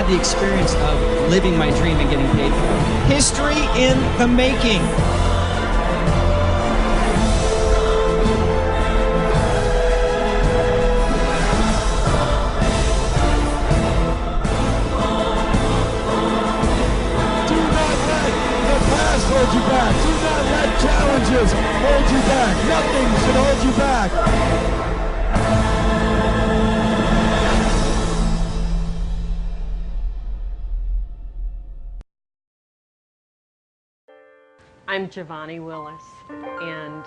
had the experience of living my dream and getting paid for it. History in the making. Hold you back. Do not let challenges hold you back. Nothing should hold you back. I'm Giovanni Willis, and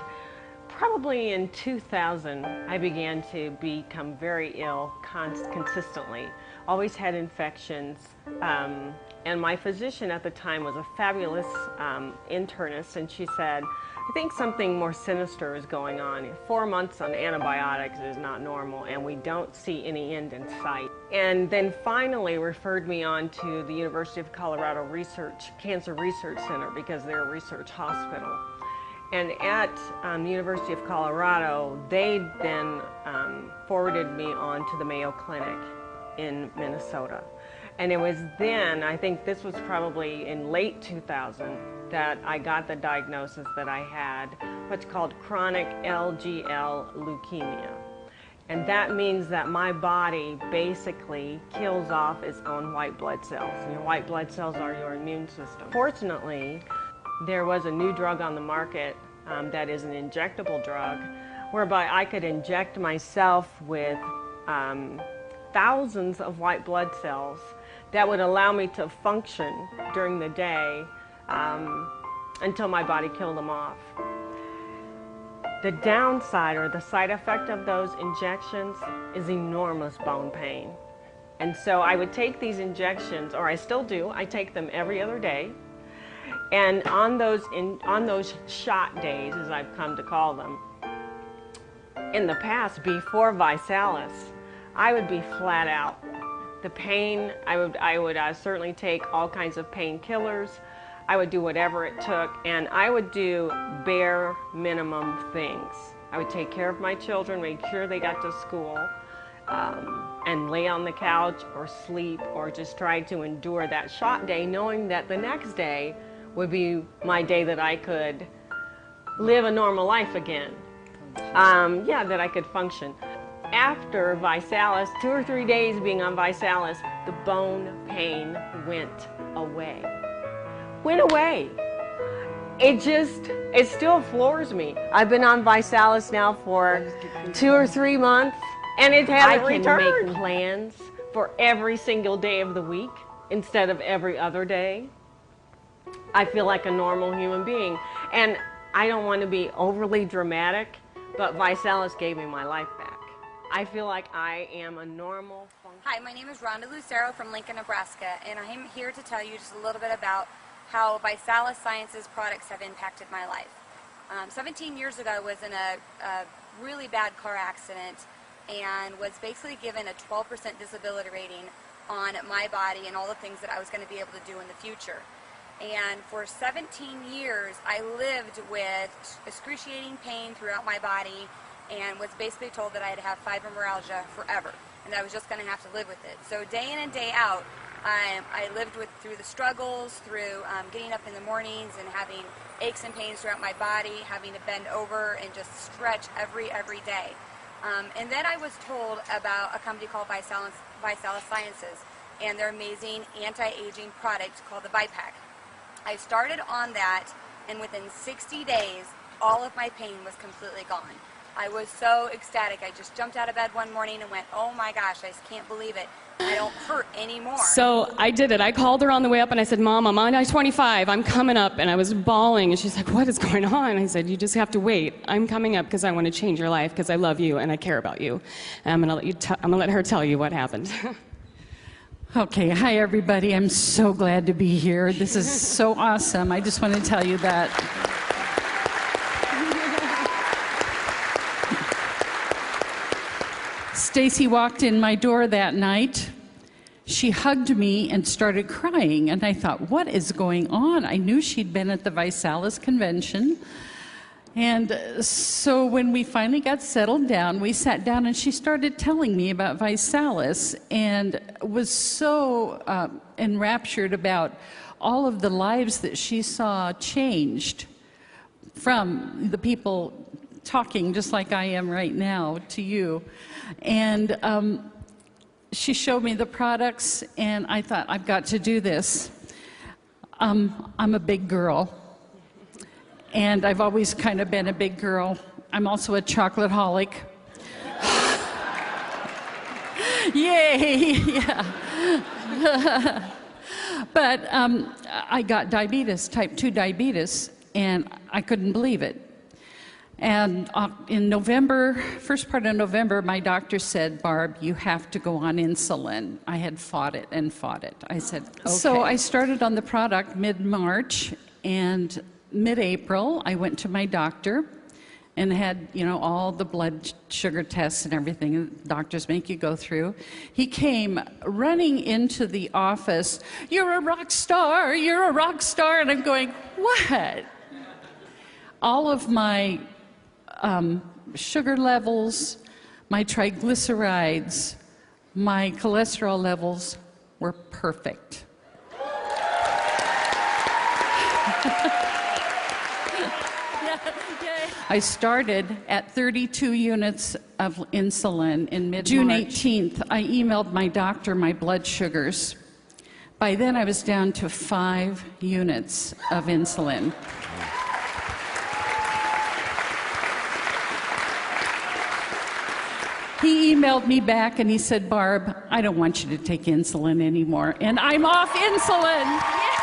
probably in 2000 I began to become very ill consistently. Always had infections. And my physician at the time was a fabulous internist, and she said, I think something more sinister is going on. 4 months on antibiotics is not normal, and we don't see any end in sight. And then finally referred me on to the University of Colorado Cancer Research Center, because they're a research hospital. And at the University of Colorado, they then forwarded me on to the Mayo Clinic in Minnesota. And it was then, I think this was probably in late 2000, that I got the diagnosis that I had what's called chronic LGL leukemia. And that means that my body basically kills off its own white blood cells. And your white blood cells are your immune system. Fortunately, there was a new drug on the market that is an injectable drug, whereby I could inject myself with thousands of white blood cells that would allow me to function during the day until my body killed them off. The downside, or the side effect of those injections, is enormous bone pain. And so I would take these injections, or I still do, I take them every other day. And on those shot days, as I've come to call them, in the past, before ViSalus, I would be flat out. The pain, I would certainly take all kinds of painkillers. I would do whatever it took, and I would do bare minimum things. I would take care of my children, make sure they got to school, and lay on the couch or sleep, or just try to endure that shot day, knowing that the next day would be my day that I could live a normal life again. Yeah, that I could function. After ViSalus, 2 or 3 days being on ViSalus, the bone pain went away. Went away. It still floors me. I've been on ViSalus now for 2 or 3 months, and it hasn't returned. I can make plans for every single day of the week instead of every other day. I feel like a normal human being. And I don't want to be overly dramatic, but ViSalus gave me my life back. I feel like I am a normal function. Hi, my name is Rhonda Lucero from Lincoln, Nebraska, and I'm here to tell you just a little bit about how ViSalus Sciences products have impacted my life. 17 years ago I was in a really bad car accident and was basically given a 12% disability rating on my body and all the things that I was going to be able to do in the future. And for 17 years I lived with excruciating pain throughout my body, and was basically told that I had to have fibromyalgia forever, and I was just going to have to live with it. So day in and day out, I lived through the struggles, through getting up in the mornings and having aches and pains throughout my body, having to bend over and just stretch every day. And then I was told about a company called ViSalus Sciences and their amazing anti-aging product called the ViPack. I started on that, and within 60 days, all of my pain was completely gone. I was so ecstatic. I just jumped out of bed one morning and went, oh my gosh, I just can't believe it. I don't hurt anymore. So I did it. I called her on the way up and I said, Mom, I'm on I-25. I'm coming up. And I was bawling. And she's like, what is going on? I said, you just have to wait. I'm coming up because I want to change your life, because I love you and I care about you. And I'm going to let her tell you what happened. Okay, hi everybody. I'm so glad to be here. This is so awesome. I just want to tell you that. Stacy walked in my door that night. She hugged me and started crying, and I thought, what is going on? I knew she'd been at the ViSalus convention, And so when we finally got settled down, we sat down and she started telling me about ViSalus and was so enraptured about all of the lives that she saw changed from the people talking just like I am right now to you. And she showed me the products and I thought, I've got to do this. I'm a big girl. And I've always kind of been a big girl. I'm also a chocolate-holic. Yay! Yeah. But I got diabetes, type 2 diabetes, and I couldn't believe it. And in November, first part of November, my doctor said, Barb, you have to go on insulin. I had fought it and fought it. I said, okay. So I started on the product mid-March, and mid-April, I went to my doctor and had, you know, all the blood sugar tests and everything doctors make you go through. He came running into the office, you're a rock star, you're a rock star. And I'm going, what? All of my sugar levels, my triglycerides, my cholesterol levels were perfect. I started at 32 units of insulin in mid-March. June 18th, I emailed my doctor my blood sugars. By then, I was down to 5 units of insulin. He emailed me back and he said, Barb, I don't want you to take insulin anymore. And I'm off insulin. Yes.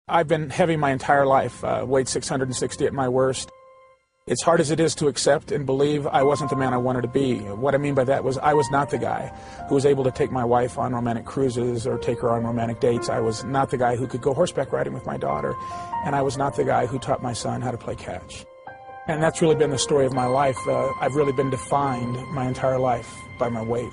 I've been heavy my entire life, weighed 660 at my worst. It's hard as it is to accept and believe I wasn't the man I wanted to be. What I mean by that was I was not the guy who was able to take my wife on romantic cruises or take her on romantic dates. I was not the guy who could go horseback riding with my daughter. And I was not the guy who taught my son how to play catch. And that's really been the story of my life. I've really been defined my entire life by my weight.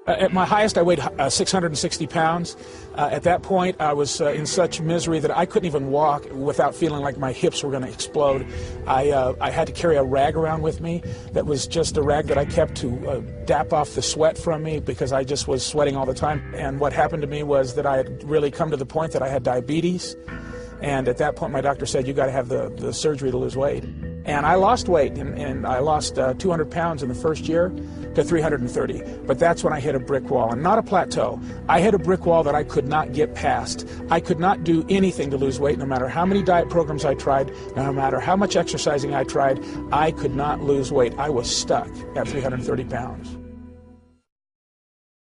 At my highest, I weighed 660 pounds. At that point, I was in such misery that I couldn't even walk without feeling like my hips were going to explode. I had to carry a rag around with me that was just a rag that I kept to dap off the sweat from me because I just was sweating all the time. And what happened to me was that I had really come to the point that I had diabetes. And at that point, my doctor said, you got to have the surgery to lose weight. And I lost weight, and I lost 200 pounds in the first year to 330. But that's when I hit a brick wall, and not a plateau. I hit a brick wall that I could not get past. I could not do anything to lose weight, no matter how many diet programs I tried, no matter how much exercising I tried. I could not lose weight. I was stuck at 330 pounds.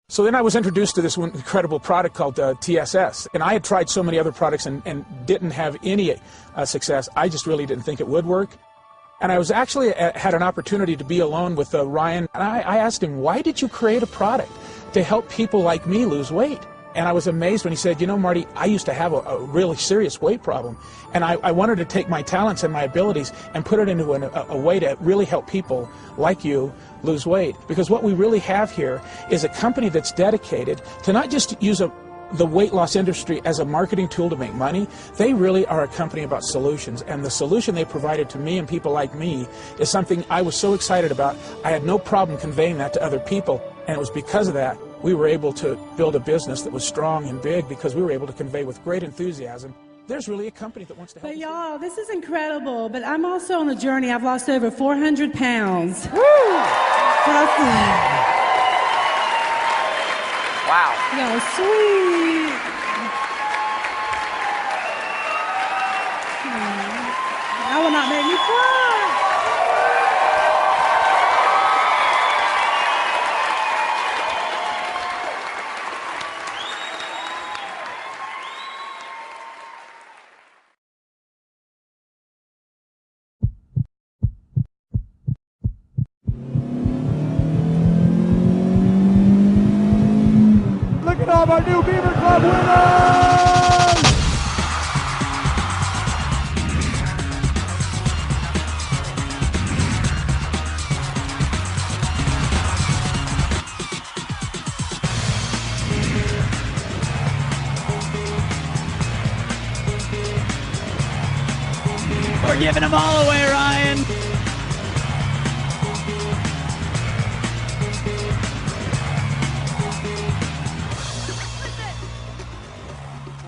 So then I was introduced to this incredible product called TSS. And I had tried so many other products and didn't have any success. I just really didn't think it would work. And I was actually had an opportunity to be alone with Ryan. And I asked him, why did you create a product to help people like me lose weight? And I was amazed when he said, you know, Marty, I used to have a really serious weight problem. And I wanted to take my talents and my abilities and put it into a way to really help people like you lose weight. Because what we really have here is a company that's dedicated to not just use the weight loss industry as a marketing tool to make money. They really are a company about solutions. And the solution they provided to me and people like me is something I was so excited about. I had no problem conveying that to other people. And it was because of that we were able to build a business that was strong and big, because we were able to convey with great enthusiasm there's really a company that wants to help But us. y'all, this is incredible. But I'm also on a journey. I've lost over 400 pounds. Woo! Wow. Y'all sweet. That will not make me cry. Look at all of our new Beaver Club winners! We're giving them all away, Ryan.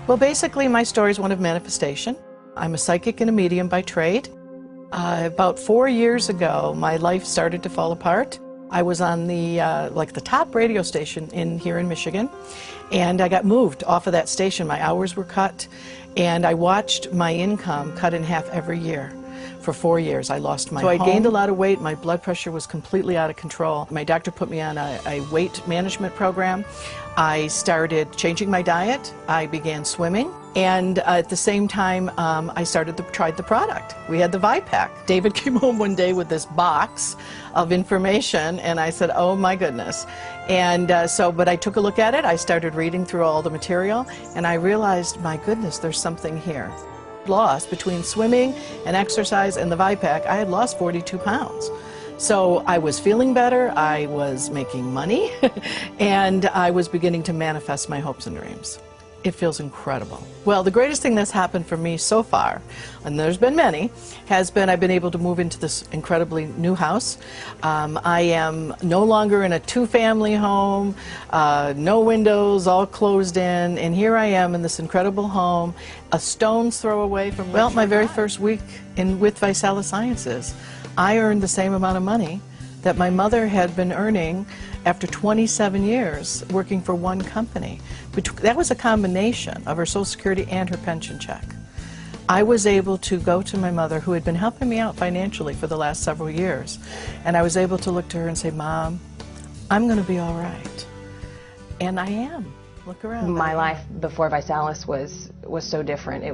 Well, basically, my story is one of manifestation. I'm a psychic and a medium by trade. About 4 years ago, my life started to fall apart. I was on the the top radio station here in Michigan, and I got moved off of that station. My hours were cut, and I watched my income cut in half every year. For 4 years, I lost my home. So I gained a lot of weight. My blood pressure was completely out of control. My doctor put me on a weight management program. I started changing my diet. I began swimming. And at the same time, I tried the product. We had the ViPack. David came home one day with this box of information, and I said, oh my goodness. And but I took a look at it. I started reading through all the material, and I realized, my goodness, there's something here. Lost between swimming and exercise and the ViPack, I had lost 42 pounds. So I was feeling better, I was making money, and I was beginning to manifest my hopes and dreams. It feels incredible. Well, the greatest thing that's happened for me so far, and there's been many, has been I've been able to move into this incredibly new house. I am no longer in a two-family home, no windows, all closed in, and here I am in this incredible home, a stone's throw away from, well, my very first week with ViSalus Sciences. I earned the same amount of money that my mother had been earning after 27 years working for one company. That was a combination of her Social Security and her pension check. I was able to go to my mother, who had been helping me out financially for the last several years, and I was able to look to her and say, Mom, I'm going to be all right. And I am. Look around. My life before ViSalus was so different. I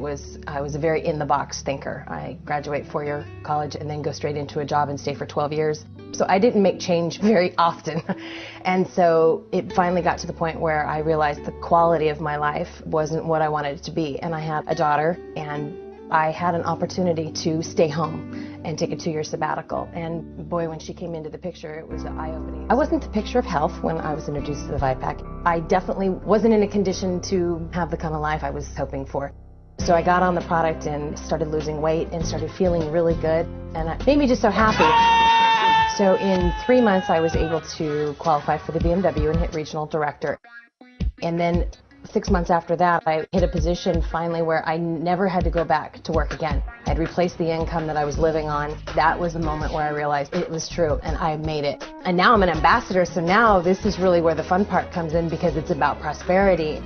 was a very in-the-box thinker. I graduate 4-year college and then go straight into a job and stay for 12 years. So I didn't make change very often. And so it finally got to the point where I realized the quality of my life wasn't what I wanted it to be. And I had a daughter, and I had an opportunity to stay home and take a 2-year sabbatical. And boy, when she came into the picture, it was eye-opening. I wasn't the picture of health when I was introduced to the ViPack. I definitely wasn't in a condition to have the kind of life I was hoping for. So I got on the product and started losing weight and started feeling really good, and it made me just so happy. So in 3 months, I was able to qualify for the BMW and hit regional director. And then 6 months after that, I hit a position finally where I never had to go back to work again. I'd replaced the income that I was living on. That was the moment where I realized it was true, and I made it. And now I'm an ambassador, so now this is really where the fun part comes in, because it's about prosperity.